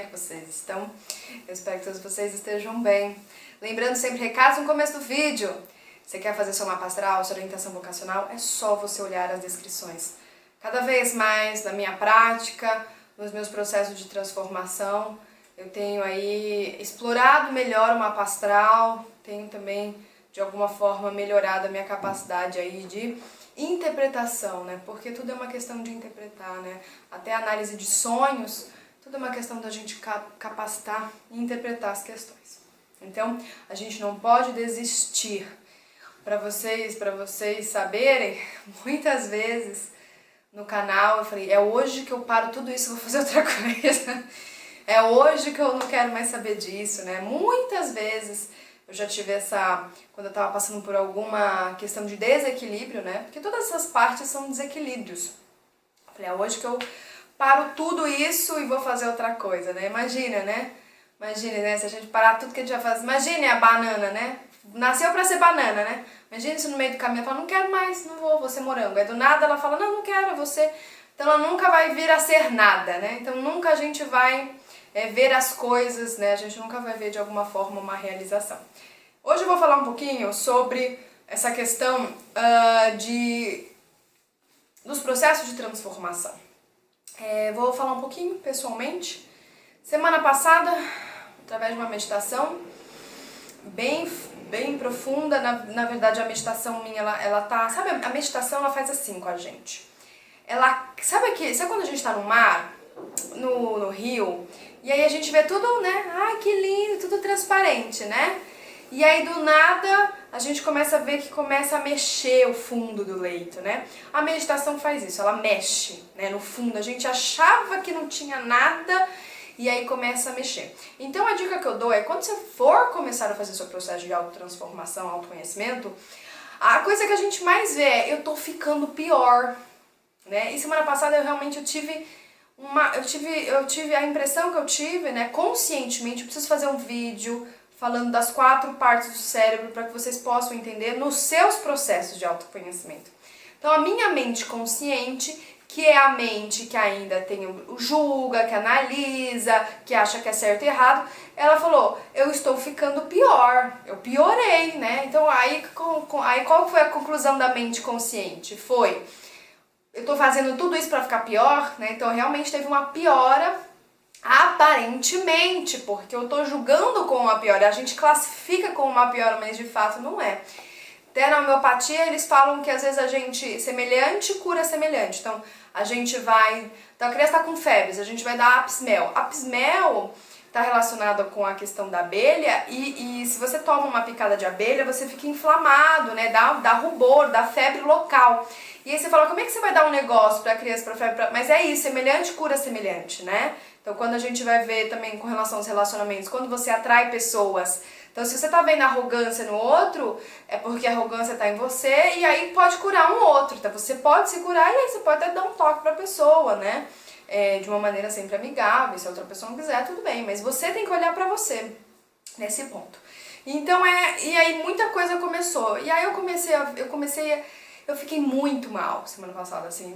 é que vocês estão? Eu espero que todos vocês estejam bem. Lembrando sempre, recados no começo do vídeo. Você quer fazer seu mapa astral, sua orientação vocacional? É só você olhar as descrições. Cada vez mais na minha prática, nos meus processos de transformação, eu tenho aí explorado melhor o mapa astral, tenho também de alguma forma melhorado a minha capacidade aí de interpretação, né? Porque tudo é uma questão de interpretar, né? Até a análise de sonhos, tudo é uma questão da gente capacitar e interpretar as questões. Então, a gente não pode desistir. Para vocês saberem, muitas vezes no canal eu falei, é hoje que eu paro tudo isso e vou fazer outra coisa. É hoje que eu não quero mais saber disso, né? Muitas vezes eu já tive quando eu tava passando por alguma questão de desequilíbrio, né? Porque todas essas partes são desequilíbrios. Eu falei, é hoje que eu paro tudo isso e vou fazer outra coisa, né? Imagina, né? Imagina, né? Se a gente parar tudo que a gente já faz. Imagine a banana, né? Nasceu pra ser banana, né? Imagina se no meio do caminho ela fala, não quero mais, não vou ser morango. Aí do nada ela fala, não quero, é você. Então ela nunca vai vir a ser nada, né? Então nunca a gente vai ver as coisas, né? A gente nunca vai ver de alguma forma uma realização. Hoje eu vou falar um pouquinho sobre essa questão dos processos de transformação. Vou falar um pouquinho pessoalmente. Semana passada, através de uma meditação bem profunda, na verdade a meditação minha, ela tá, sabe, a meditação ela faz assim com a gente. Sabe quando a gente tá no mar, no rio, e aí a gente vê tudo, né, ai que lindo, tudo transparente, né? E aí do nada a gente começa a ver que começa a mexer o fundo do leito, né? A meditação faz isso, ela mexe, né, no fundo. A gente achava que não tinha nada e aí começa a mexer. Então a dica que eu dou é, quando você for começar a fazer seu processo de autotransformação, autoconhecimento, a coisa que a gente mais vê é, eu tô ficando pior, né? E semana passada eu tive a impressão que eu tive, né, conscientemente, eu preciso fazer um vídeo falando das 4 partes do cérebro para que vocês possam entender nos seus processos de autoconhecimento. Então a minha mente consciente, que é a mente que ainda tem o julga, que analisa, que acha que é certo e errado, ela falou, eu estou ficando pior, eu piorei, né? Então aí qual foi a conclusão da mente consciente? Foi, eu estou fazendo tudo isso para ficar pior, né? Então realmente teve uma piora, aparentemente, porque eu estou julgando como uma piora, a gente classifica como uma piora, mas de fato não é. Até na homeopatia eles falam que às vezes semelhante cura semelhante. Então a gente então a criança está com febres, a gente vai dar Apismel. Apismel está relacionado com a questão da abelha e se você toma uma picada de abelha, você fica inflamado, né? Dá rubor, dá febre local. E aí você fala, como é que você vai dar um negócio para a criança, para febre? Mas é isso, semelhante cura semelhante, né? Então quando a gente vai ver também com relação aos relacionamentos, quando você atrai pessoas, então se você tá vendo arrogância no outro, é porque a arrogância tá em você e aí pode curar um outro. Então você pode se curar e aí você pode até dar um toque pra pessoa, né? De uma maneira sempre amigável, se a outra pessoa não quiser, tudo bem. Mas você tem que olhar pra você nesse ponto. Então e aí muita coisa começou. E aí eu fiquei muito mal semana passada, assim,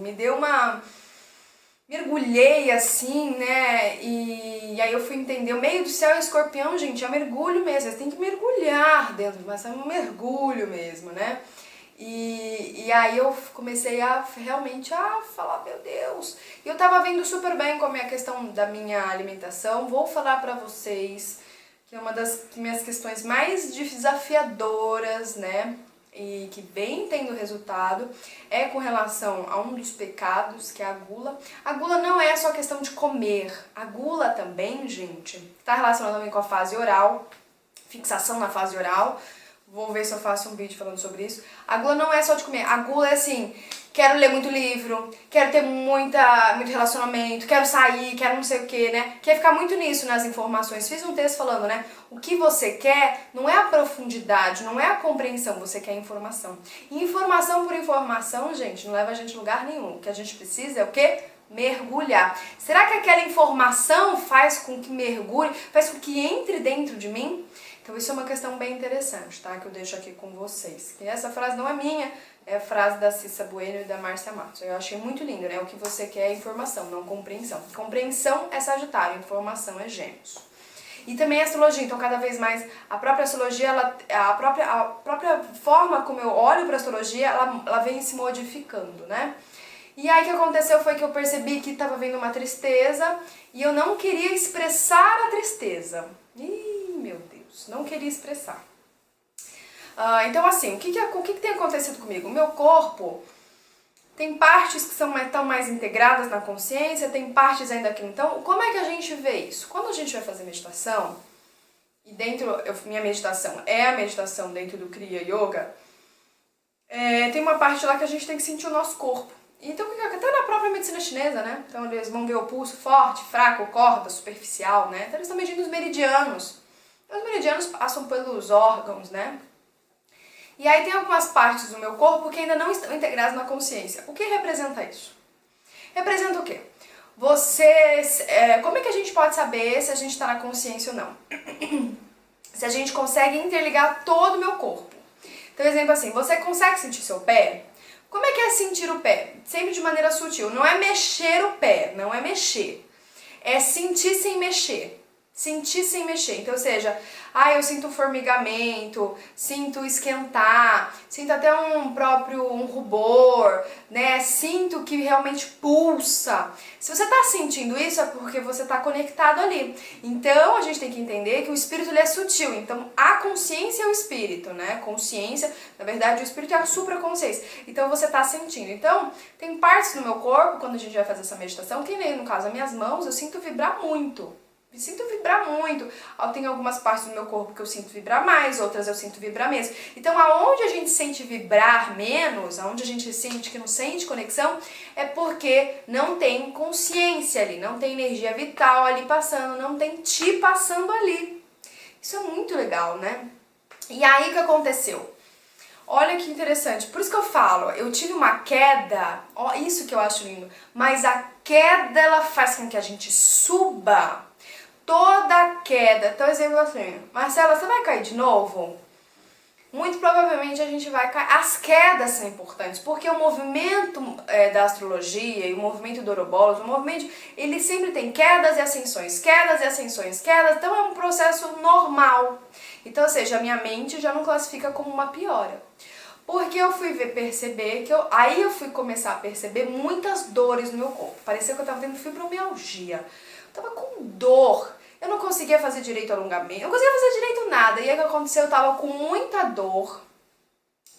mergulhei assim, né, e aí eu fui entender, o meio do céu é escorpião, gente, é mergulho mesmo, você tem que mergulhar dentro, mas é um mergulho mesmo, né, e aí eu comecei realmente a falar, meu Deus, e eu tava vendo super bem com a minha questão da minha alimentação, vou falar pra vocês que é uma das minhas questões mais desafiadoras, né, e que vem tendo resultado, é com relação a um dos pecados, que é a gula. A gula não é só questão de comer, a gula também, gente, está relacionada também com a fase oral, fixação na fase oral, vou ver se eu faço um vídeo falando sobre isso. A gula não é só de comer, a gula é assim, quero ler muito livro, quero ter muito relacionamento, quero sair, quero não sei o que, né? Quer ficar muito nisso nas informações. Fiz um texto falando, né? O que você quer não é a profundidade, não é a compreensão, você quer informação. E informação por informação, gente, não leva a gente a lugar nenhum. O que a gente precisa é o quê? mergulhar. Será que aquela informação faz com que mergulhe, faz com que entre dentro de mim? Então isso é uma questão bem interessante, tá? Que eu deixo aqui com vocês. E essa frase não é minha, é a frase da Cissa Bueno e da Márcia Matos. Eu achei muito lindo, né? O que você quer é informação, não compreensão. Compreensão é Sagitário, informação é Gêmeos. E também a astrologia, então cada vez mais a própria astrologia, a própria forma como eu olho para a astrologia, ela vem se modificando, né? E aí o que aconteceu foi que eu percebi que estava vindo uma tristeza e eu não queria expressar a tristeza. Ih, meu Deus, não queria expressar. Então assim, o que tem acontecido comigo? O meu corpo tem partes que estão mais integradas na consciência, tem partes ainda que não estão. Como é que a gente vê isso? Quando a gente vai fazer meditação, e minha meditação é a meditação dentro do Kriya Yoga, tem uma parte lá que a gente tem que sentir o nosso corpo. Então, até na própria medicina chinesa, né? Então eles vão ver o pulso forte, fraco, corda, superficial, né? Então eles estão medindo os meridianos. Os meridianos passam pelos órgãos, né? E aí tem algumas partes do meu corpo que ainda não estão integradas na consciência. O que representa isso? Representa o quê? Como é que a gente pode saber se a gente está na consciência ou não? Se a gente consegue interligar todo o meu corpo. Então, exemplo assim, você consegue sentir seu pé? Como é que é sentir o pé? Sempre de maneira sutil. Não é mexer o pé, não é mexer. É sentir sem mexer. Sentir sem mexer. Então, ou seja, eu sinto formigamento, sinto esquentar, sinto até um rubor, né? Sinto que realmente pulsa. Se você está sentindo isso é porque você está conectado ali. Então, a gente tem que entender que o espírito ele é sutil. Então, a consciência é o espírito, né? Consciência, na verdade, o espírito é a supraconsciência. Então, você está sentindo. Então, tem partes do meu corpo, quando a gente vai fazer essa meditação, que nem no caso, as minhas mãos, eu sinto vibrar muito. Sinto vibrar muito. Tem algumas partes do meu corpo que eu sinto vibrar mais, outras eu sinto vibrar menos. Então, aonde a gente sente vibrar menos, aonde a gente sente que não sente conexão, é porque não tem consciência ali, não tem energia vital ali passando, não tem ti passando ali. Isso é muito legal, né? E aí, o que aconteceu? Olha que interessante, por isso que eu falo, eu tive uma queda, isso que eu acho lindo, mas a queda, ela faz com que a gente suba. Toda queda, então exemplo assim, Marcela, você vai cair de novo? Muito provavelmente a gente vai cair. As quedas são importantes, porque o movimento da astrologia e o movimento do Ouroboros, ele sempre tem quedas e ascensões, quedas e ascensões, quedas, então é um processo normal. Então, ou seja, a minha mente já não classifica como uma piora. Porque eu fui perceber aí eu fui começar a perceber muitas dores no meu corpo. Parecia que eu tava tendo fibromialgia. Tava com dor, eu não conseguia fazer direito alongamento, eu não conseguia fazer direito nada. E aí o que aconteceu? Eu tava com muita dor.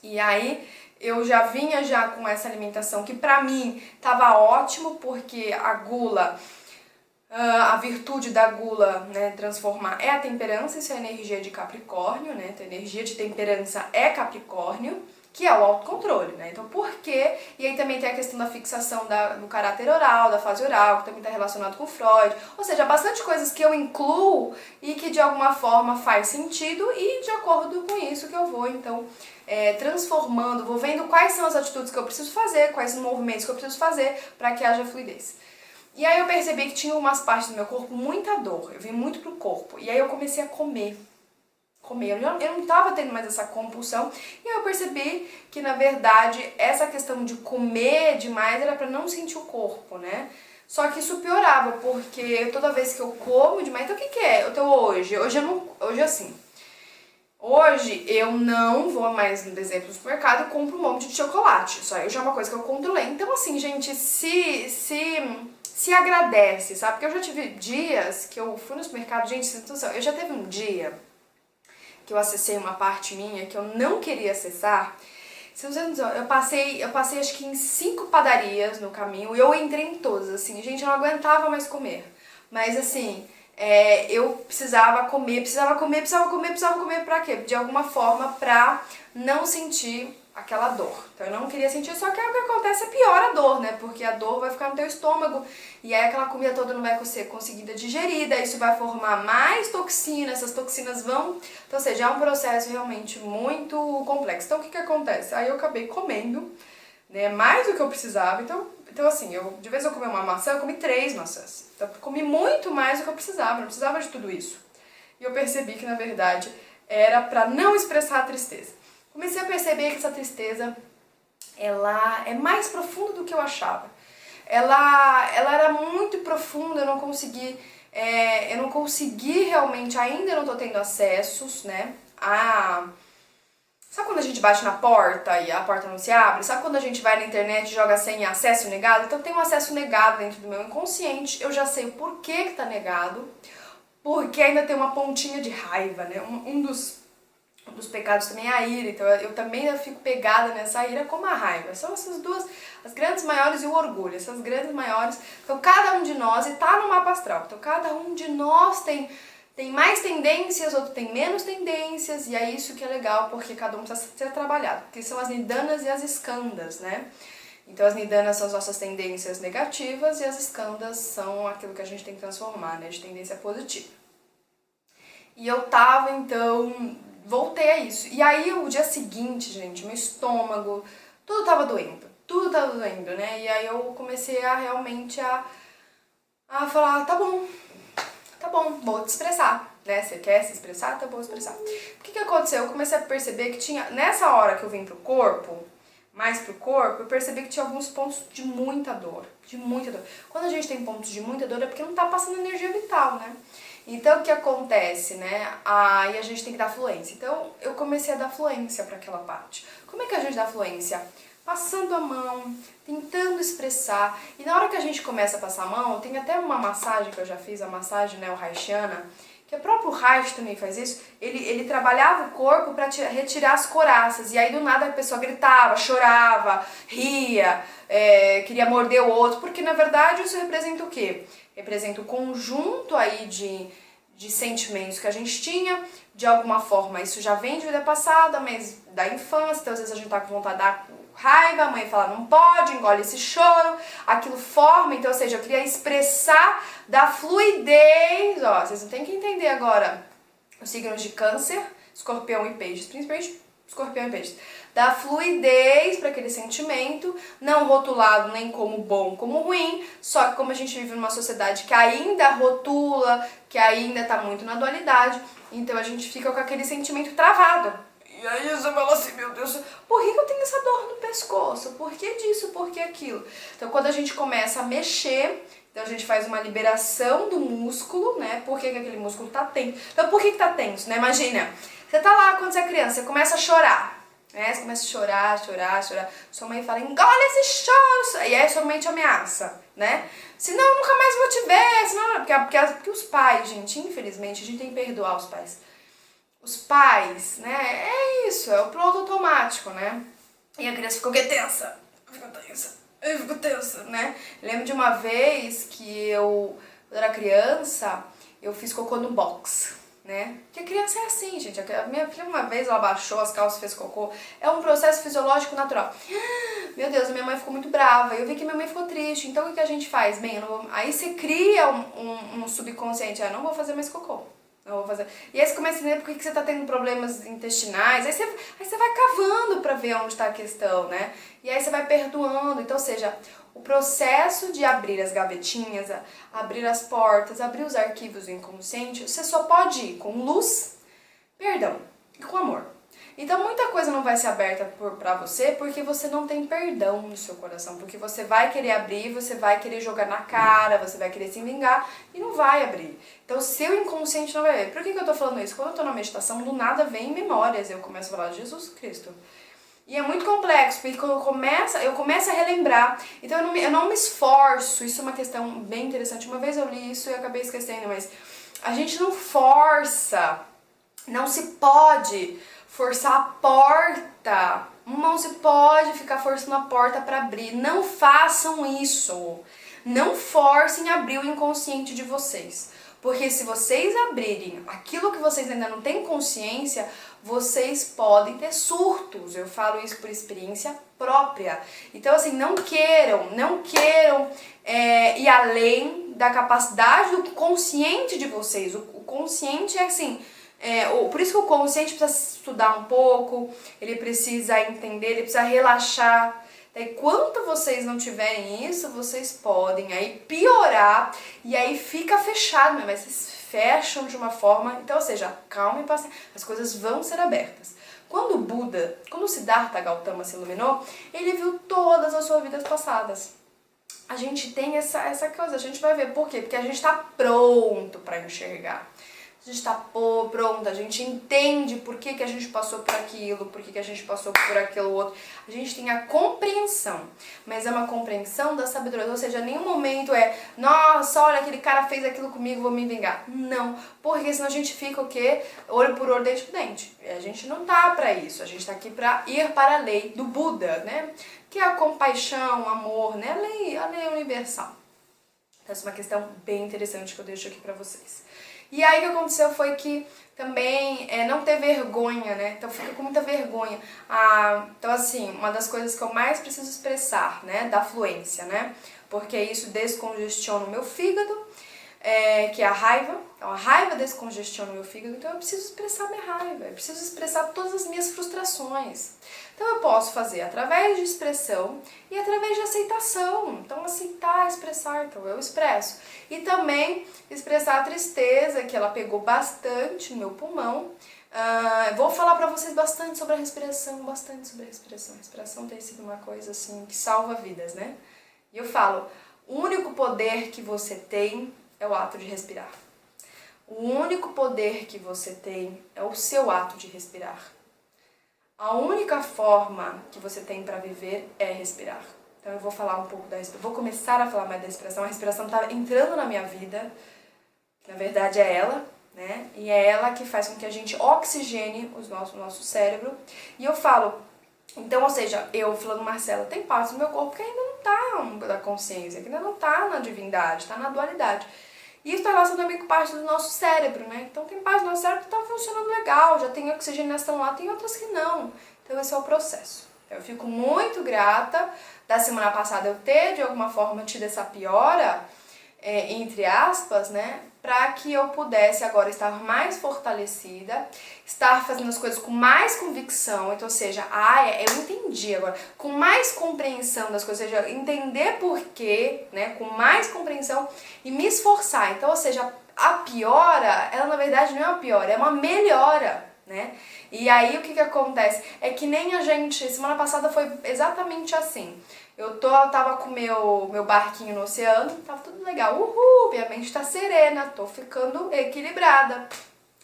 E aí eu já vinha com essa alimentação que pra mim tava ótimo, porque a gula, a virtude da gula, né, transformar é a temperança, isso é a energia de Capricórnio, né? Então a energia de temperança é Capricórnio, que é o autocontrole, né? Então, por quê? E aí também tem a questão da fixação do caráter oral, da fase oral, que também está relacionado com Freud. Ou seja, bastante coisas que eu incluo e que de alguma forma faz sentido e de acordo com isso que eu vou, então, transformando, vou vendo quais são as atitudes que eu preciso fazer, quais os movimentos que eu preciso fazer para que haja fluidez. E aí eu percebi que tinha umas partes do meu corpo muita dor, eu vim muito pro corpo. E aí eu comecei a comer. Eu não estava tendo mais essa compulsão, e aí eu percebi que, na verdade, essa questão de comer demais era para não sentir o corpo, né? Só que isso piorava, porque toda vez que eu como demais, então o que é? Então hoje eu não vou mais, no exemplo, no supermercado e compro um monte de chocolate, isso aí já é uma coisa que eu controlei. Então assim, gente, se agradece, sabe? Porque eu já tive dias que eu fui no supermercado, gente, eu já teve um dia que eu acessei uma parte minha que eu não queria acessar. Eu passei acho que em 5 padarias no caminho e eu entrei em todas, assim, gente, eu não aguentava mais comer. Mas assim, eu precisava comer pra quê? De alguma forma pra não sentir aquela dor. Então eu não queria sentir, só que aí o que acontece é pior a dor, né? Porque a dor vai ficar no teu estômago e aí aquela comida toda não vai ser conseguida digerida, isso vai formar mais toxina, essas toxinas vão... Então, ou seja, é um processo realmente muito complexo. Então o que acontece? Aí eu acabei comendo, né, mais do que eu precisava, então Então assim, de vez eu comer uma maçã, eu comi 3 maçãs. Então eu comi muito mais do que eu precisava, não precisava de tudo isso. E eu percebi que, na verdade, era para não expressar a tristeza. Comecei a perceber que essa tristeza, ela é mais profunda do que eu achava. Ela era muito profunda, eu não consegui realmente, ainda não tô tendo acessos, né, Sabe quando a gente bate na porta e a porta não se abre? Sabe quando a gente vai na internet e joga senha acesso negado? Então tem um acesso negado dentro do meu inconsciente, eu já sei o porquê que tá negado, porque ainda tem uma pontinha de raiva, né? Um dos pecados também é a ira, então eu também fico pegada nessa ira como a raiva. São essas duas, as grandes maiores e o orgulho, essas grandes maiores. Então cada um de nós está no mapa astral, então cada um de nós tem mais tendências, outro tem menos tendências, e é isso que é legal, porque cada um precisa ser trabalhado, que são as nidanas e as eskandas, né? Então as nidanas são as nossas tendências negativas e as eskandas são aquilo que a gente tem que transformar, né, de tendência positiva. E eu tava, então, voltei a isso. E aí o dia seguinte, gente, meu estômago, tudo tava doendo, né? E aí eu comecei a realmente a falar, tá bom, vou te expressar, né? Você quer se expressar? Tá bom, expressar. O que aconteceu? Eu comecei a perceber que tinha, nessa hora que eu vim pro corpo, eu percebi que tinha alguns pontos de muita dor, Quando a gente tem pontos de muita dor é porque não tá passando energia vital, né? Então o que acontece, né? Aí a gente tem que dar fluência. Então eu comecei a dar fluência para aquela parte. Como é que a gente dá fluência? Passando a mão, tentando expressar. E na hora que a gente começa a passar a mão, tem até uma massagem que eu já fiz, a massagem neo-haitiana, que o próprio Reich também faz isso, ele trabalhava o corpo para retirar as coraças, e aí do nada a pessoa gritava, chorava, ria, queria morder o outro, porque na verdade isso representa o quê? Representa o conjunto aí de sentimentos que a gente tinha, de alguma forma isso já vem de vida passada, mas da infância, então às vezes a gente tá com vontade de dar raiva, a mãe fala não pode, engole esse choro, aquilo forma, então, ou seja, eu queria expressar da fluidez, ó, vocês não tem que entender agora os signos de câncer, escorpião e peixes, principalmente escorpião e peixes, da fluidez para aquele sentimento, não rotulado nem como bom, como ruim, só que como a gente vive numa sociedade que ainda rotula, que ainda tá muito na dualidade, então a gente fica com aquele sentimento travado. E aí você fala assim, meu Deus, por que eu tenho essa dor no pescoço? Por que disso? Por que aquilo? Então quando a gente começa a mexer, então a gente faz uma liberação do músculo, né? Por que aquele músculo tá tenso? Então por que tá tenso, né? Imagina, você tá lá quando você é criança, você começa a chorar, né? Você começa a chorar. Sua mãe fala, engole esse choro. E aí sua mãe te ameaça, né? Senão eu nunca mais vou te ver. Senão... Porque os pais, gente, infelizmente, a gente tem que perdoar os pais. Os pais, né, é isso, é o piloto automático, né? E a criança ficou tensa, eu fico tensa, né? Eu lembro de uma vez que quando eu era criança, eu fiz cocô no box, né? Porque a criança é assim, gente. A minha filha uma vez, ela baixou as calças e fez cocô. É um processo fisiológico natural. Meu Deus, a minha mãe ficou muito brava. Eu vi que minha mãe ficou triste. Então o que a gente faz? Bem, aí você cria um subconsciente. Eu não vou fazer mais cocô. Não vou fazer. E aí você começa a entender por que você tá tendo problemas intestinais. Aí você vai cavando pra ver onde tá a questão, né? E aí você vai perdoando. Então, ou seja, o processo de abrir as gavetinhas, abrir as portas, abrir os arquivos do inconsciente, você só pode ir com luz, perdão e com amor. Então muita coisa não vai ser aberta pra você porque você não tem perdão no seu coração, porque você vai querer abrir, você vai querer jogar na cara, você vai querer se vingar e não vai abrir. Então seu inconsciente não vai ver. Por que eu tô falando isso? Quando eu tô na meditação, do nada vem memórias, eu começo a falar de Jesus Cristo. E é muito complexo, porque quando eu começo a relembrar, então eu não me esforço, isso é uma questão bem interessante. Uma vez eu li isso e acabei esquecendo, mas a gente não força, não se pode forçar a porta, não se pode ficar forçando a porta para abrir, não façam isso, não forcem a abrir o inconsciente de vocês, porque se vocês abrirem aquilo que vocês ainda não têm consciência, vocês podem ter surtos, eu falo isso por experiência própria, então assim, não queiram ir além da capacidade do consciente de vocês, o consciente é assim, por isso que o consciente precisa estudar um pouco, ele precisa entender, ele precisa relaxar. Daí, quando vocês não tiverem isso, vocês podem aí piorar e aí fica fechado, mas vocês fecham de uma forma, então, ou seja, calma e paciência, as coisas vão ser abertas. Quando o Buda, quando o Siddhartha Gautama se iluminou, ele viu todas as suas vidas passadas. A gente tem essa coisa, a gente vai ver por quê? Porque a gente está pronto para enxergar. A gente está pronto, a gente entende por que a gente passou por aquilo, por que a gente passou por aquilo outro. A gente tem a compreensão, mas é uma compreensão da sabedoria. Ou seja, nenhum momento é, nossa, olha, aquele cara fez aquilo comigo, vou me vingar. Não, porque senão a gente fica o quê? Olho por olho, dente por dente. A gente não tá para isso, a gente tá aqui para ir para a lei do Buda, né? Que é a compaixão, o amor, né? A lei universal. Essa é uma questão bem interessante que eu deixo aqui para vocês. E aí o que aconteceu foi que também não ter vergonha, né? Então fica com muita vergonha. Então assim, uma das coisas que eu mais preciso expressar, né? Da fluência, né? Porque isso descongestiona o meu fígado, que é a raiva. Então a raiva descongestiona o meu fígado, então eu preciso expressar minha raiva, eu preciso expressar todas as minhas frustrações. Então eu posso fazer através de expressão e através de aceitação. Então aceitar, expressar, então eu expresso. E também expressar a tristeza, que ela pegou bastante no meu pulmão. Vou falar pra vocês bastante sobre a respiração, bastante sobre a respiração. A respiração tem sido uma coisa assim que salva vidas, né? E eu falo, o único poder que você tem é o ato de respirar. O único poder que você tem é o seu ato de respirar. A única forma que você tem para viver é respirar. Então eu vou falar um pouco da respiração, vou começar a falar mais da respiração. A respiração está entrando na minha vida, na verdade é ela, né? E é ela que faz com que a gente oxigene o nosso cérebro. E eu falo, então, ou seja, eu falando, Marcela, tem partes do meu corpo que ainda não está na consciência, que ainda não está na divindade, está na dualidade. E isso está relacionado também com parte do nosso cérebro, né? Então tem parte do nosso cérebro que está funcionando legal, já tem oxigenação lá, tem outras que não. Então esse é o processo. Eu fico muito grata da semana passada eu ter, de alguma forma, tido essa piora, entre aspas, né? Para que eu pudesse agora estar mais fortalecida, estar fazendo as coisas com mais convicção, então, ou seja, eu entendi agora, com mais compreensão das coisas, ou seja, entender porquê, né, com mais compreensão e me esforçar. Então, ou seja, a piora, ela na verdade não é uma piora, é uma melhora, né? E aí o que acontece? É que nem a gente, semana passada foi exatamente assim. Eu tava com meu barquinho no oceano, tava tudo legal, uhul, minha mente tá serena, tô ficando equilibrada.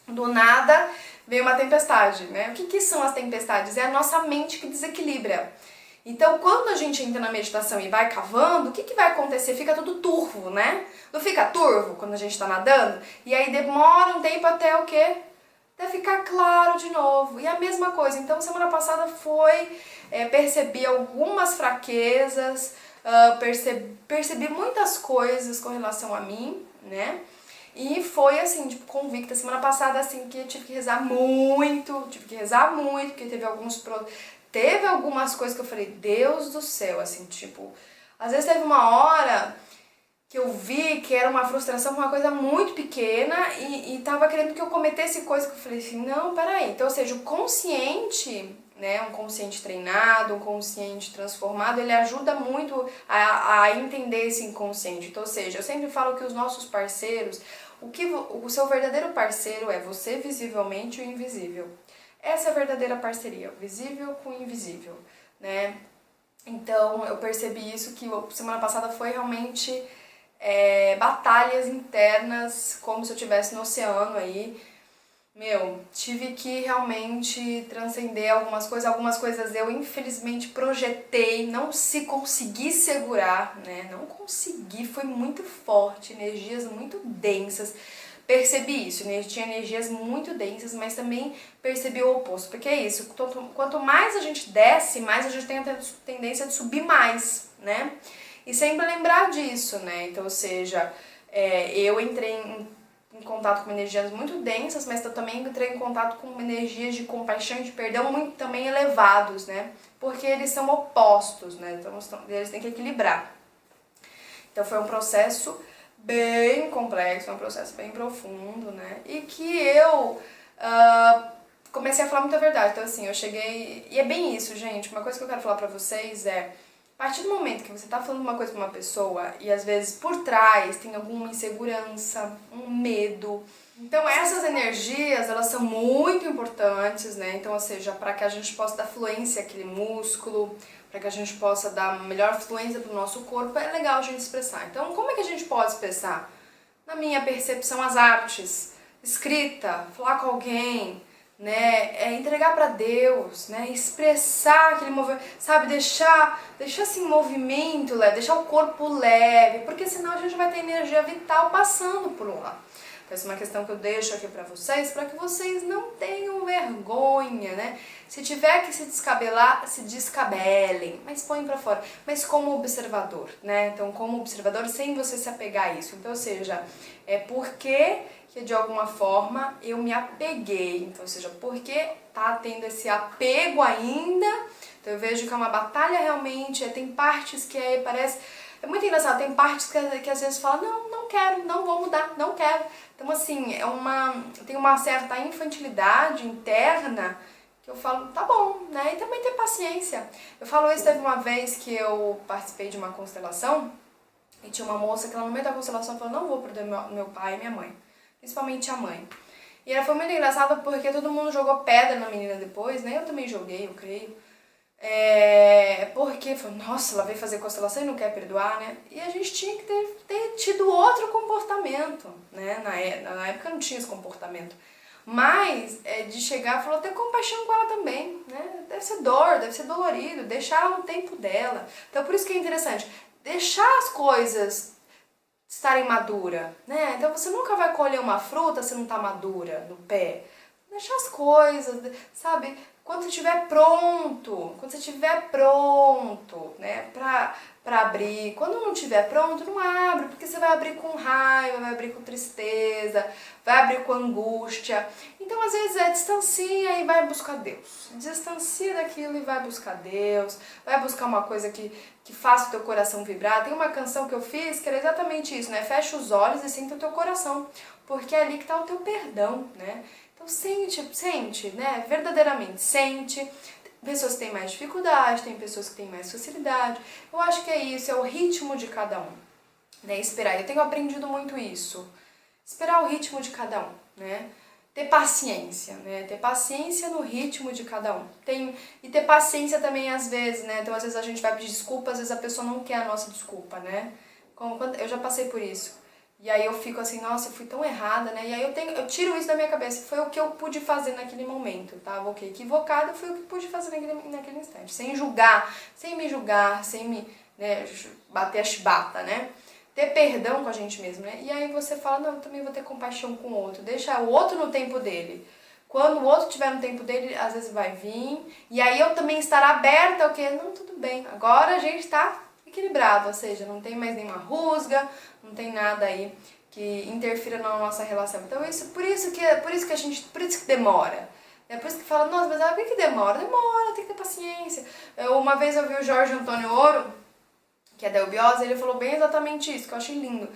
Do nada veio uma tempestade, né? O que são as tempestades? É a nossa mente que desequilibra. Então, quando a gente entra na meditação e vai cavando, o que vai acontecer? Fica tudo turvo, né? Não fica turvo quando a gente tá nadando? E aí demora um tempo até o quê? Até ficar claro de novo. E a mesma coisa. Então, semana passada percebi algumas fraquezas, percebi muitas coisas com relação a mim, né? E foi assim, tipo, convicta. Semana passada, assim, que eu tive que rezar muito, porque teve algumas coisas que eu falei, Deus do céu, assim, tipo, às vezes teve uma hora que eu vi que era uma frustração, uma coisa muito pequena e tava querendo que eu cometesse coisa que eu falei assim, não, peraí. Então, ou seja, o consciente, né, um consciente treinado, um consciente transformado, ele ajuda muito a entender esse inconsciente. Então, ou seja, eu sempre falo que os nossos parceiros, o seu verdadeiro parceiro é você visivelmente e o invisível. Essa é a verdadeira parceria, o visível com o invisível, né? Então, eu percebi isso, que semana passada foi realmente batalhas internas, como se eu estivesse no oceano aí. Tive que realmente transcender algumas coisas eu infelizmente projetei, não consegui segurar, né? Não consegui, foi muito forte, energias muito densas. Percebi isso, tinha energias muito densas, mas também percebi o oposto, porque é isso, quanto mais a gente desce, mais a gente tem a tendência de subir mais, né? E sempre lembrar disso, né? Então, ou seja, eu entrei em contato com energias muito densas, mas eu também entrei em contato com energias de compaixão e de perdão muito também elevados, né? Porque eles são opostos, né? Então, eles têm que equilibrar. Então, foi um processo bem complexo, um processo bem profundo, né? E que eu comecei a falar muita verdade. Então, assim, eu cheguei... E é bem isso, gente. Uma coisa que eu quero falar pra vocês é... A partir do momento que você tá falando uma coisa pra uma pessoa e às vezes por trás tem alguma insegurança, um medo. Então essas energias, elas são muito importantes, né? Então, ou seja, para que a gente possa dar fluência àquele músculo, para que a gente possa dar melhor fluência pro nosso corpo, é legal a gente expressar. Então, como é que a gente pode expressar? Na minha percepção, as artes, escrita, falar com alguém, né, entregar para Deus, né, expressar aquele movimento, sabe, deixar assim movimento leve, deixar o corpo leve, porque senão a gente vai ter energia vital passando por lá. Então, essa é uma questão que eu deixo aqui para vocês não tenham vergonha, né? Se tiver que se descabelar, se descabelem, mas põe para fora, mas como observador, né? Então, como observador, sem você se apegar a isso. Então, ou seja, é porque que de alguma forma eu me apeguei, então, ou seja, porque tá tendo esse apego ainda, então eu vejo que é uma batalha realmente, tem partes que aí parece, é muito engraçado, tem partes que às vezes falam, não quero, não vou mudar, não quero, então assim, tem uma certa infantilidade interna, que eu falo, tá bom, né, e também ter paciência. Eu falo isso, teve uma vez que eu participei de uma constelação, e tinha uma moça que ela no meio da constelação falou, não vou perder meu pai e minha mãe. Principalmente a mãe. E ela foi muito engraçada porque todo mundo jogou pedra na menina depois, né? Eu também joguei, eu creio. Porque, nossa, ela veio fazer constelação e não quer perdoar, né? E a gente tinha que ter tido outro comportamento, né? Na época não tinha esse comportamento. Mas, de chegar e falar, ter compaixão com ela também, né? Deve ser dor, deve ser dolorido, deixar ela no tempo dela. Então, por isso que é interessante, deixar as coisas estarem madura, né? Então você nunca vai colher uma fruta se não tá madura no pé. Deixa as coisas, sabe? Quando você estiver pronto, né, pra abrir. Quando não estiver pronto, não abre, porque você vai abrir com raiva, vai abrir com tristeza, vai abrir com angústia. Então, às vezes, distancia e vai buscar Deus. Distancia daquilo e vai buscar Deus, vai buscar uma coisa que faça o teu coração vibrar. Tem uma canção que eu fiz que era exatamente isso, né? Fecha os olhos e sinta o teu coração, porque é ali que tá o teu perdão, né? Então sente, né? Verdadeiramente sente. Tem pessoas que têm mais dificuldade, tem pessoas que têm mais facilidade. Eu acho que é isso, é o ritmo de cada um, né? Esperar. Eu tenho aprendido muito isso. Esperar o ritmo de cada um, né? Ter paciência, né? Ter paciência no ritmo de cada um. E ter paciência também às vezes, né? Então às vezes a gente vai pedir desculpa, às vezes a pessoa não quer a nossa desculpa, né? Eu já passei por isso. E aí eu fico assim, nossa, eu fui tão errada, né? E aí eu tiro isso da minha cabeça. Foi o que eu pude fazer naquele momento, tá? Ok, equivocada, foi o que pude fazer naquele instante. Sem me julgar, sem me, né, bater a chibata, né? Ter perdão com a gente mesmo, né? E aí você fala, não, eu também vou ter compaixão com o outro. Deixa o outro no tempo dele. Quando o outro estiver no tempo dele, às vezes vai vir. E aí eu também estar aberta ao quê? Não, tudo bem. Agora a gente tá equilibrado, ou seja, não tem mais nenhuma rusga, não tem nada aí que interfira na nossa relação. Então por isso que demora. É por isso que fala, nossa, mas por que demora? Demora, tem que ter paciência. Uma vez eu vi o Jorge Antônio Ouro, que é da Eubiose, ele falou bem exatamente isso, que eu achei lindo.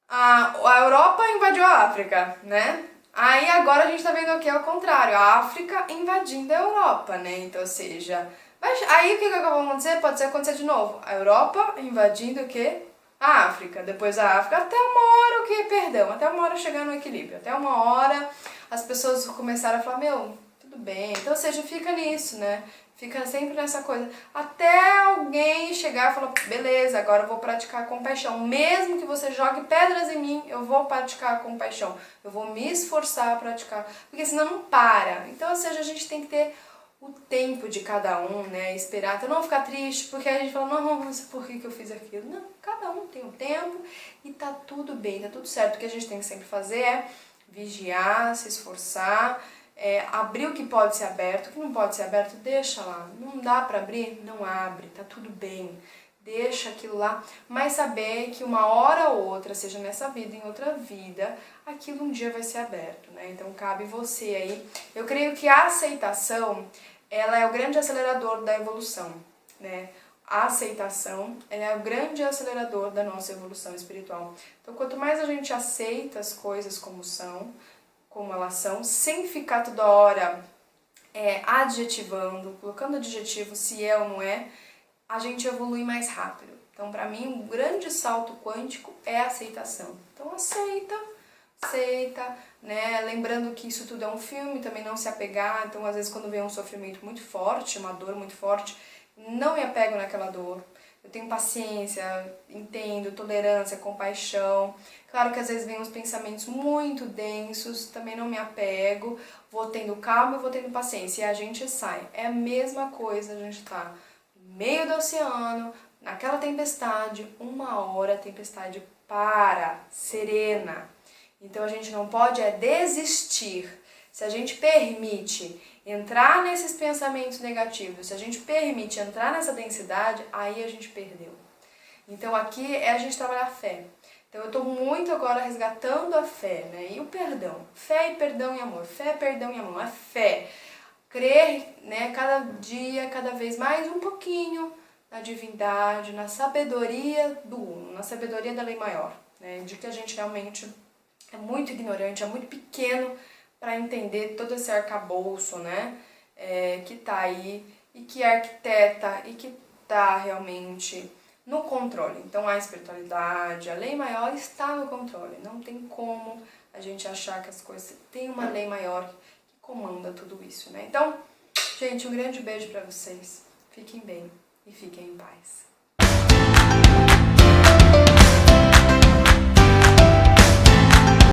A Europa invadiu a África, né? Aí agora a gente tá vendo o que é o contrário, a África invadindo a Europa, né? Então, ou seja, aí o que vai acontecer? Pode ser acontecer de novo. A Europa invadindo o quê? A África. Depois a África, até uma hora o quê? Perdão, até uma hora chegar no equilíbrio. Até uma hora as pessoas começaram a falar, meu, tudo bem. Então, ou seja, fica nisso, né? Fica sempre nessa coisa. Até alguém chegar e falar, beleza, agora eu vou praticar a compaixão. Mesmo que você jogue pedras em mim, eu vou praticar a compaixão. Eu vou me esforçar a praticar. Porque senão não para. Então, ou seja, a gente tem que ter o tempo de cada um, né? Esperar. Então não ficar triste, porque a gente fala, não, mas por que eu fiz aquilo? Não, cada um tem um tempo e tá tudo bem, tá tudo certo. O que a gente tem que sempre fazer é vigiar, se esforçar, abrir o que pode ser aberto, o que não pode ser aberto, deixa lá. Não dá pra abrir? Não abre, tá tudo bem. Deixa aquilo lá, mas saber que uma hora ou outra, seja nessa vida, em outra vida, aquilo um dia vai ser aberto, né? Então cabe você aí. Eu creio que a aceitação, ela é o grande acelerador da evolução, né? A aceitação, ela é o grande acelerador da nossa evolução espiritual. Então quanto mais a gente aceita as coisas como elas são, sem ficar toda hora adjetivando, colocando adjetivo se é ou não é, a gente evolui mais rápido. Então, para mim, um grande salto quântico é a aceitação. Então, aceita, né? Lembrando que isso tudo é um filme, também não se apegar. Então, às vezes, quando vem um sofrimento muito forte, uma dor muito forte, não me apego naquela dor. Eu tenho paciência, entendo, tolerância, compaixão. Claro que às vezes vem uns pensamentos muito densos, também não me apego, vou tendo calma e vou tendo paciência. E a gente sai. É a mesma coisa, a gente tá no meio do oceano, naquela tempestade, uma hora a tempestade para, serena. Então a gente não pode desistir. Se a gente permite entrar nesses pensamentos negativos, se a gente permite entrar nessa densidade, aí a gente perdeu. Então aqui é a gente trabalhar a fé. Então eu estou muito agora resgatando a fé, né? E o perdão. Fé e perdão e amor. Fé, perdão e amor. A fé. Crer, né? Cada dia, cada vez mais um pouquinho na divindade, na sabedoria do Uno, na sabedoria da lei maior, né? De que a gente realmente é muito ignorante, é muito pequeno para entender todo esse arcabouço, né, que tá aí e que arquiteta e que tá realmente no controle. Então a espiritualidade, a lei maior está no controle. Não tem como a gente achar que as coisas tem uma lei maior que comanda tudo isso, né? Então, gente, um grande beijo para vocês. Fiquem bem e fiquem em paz.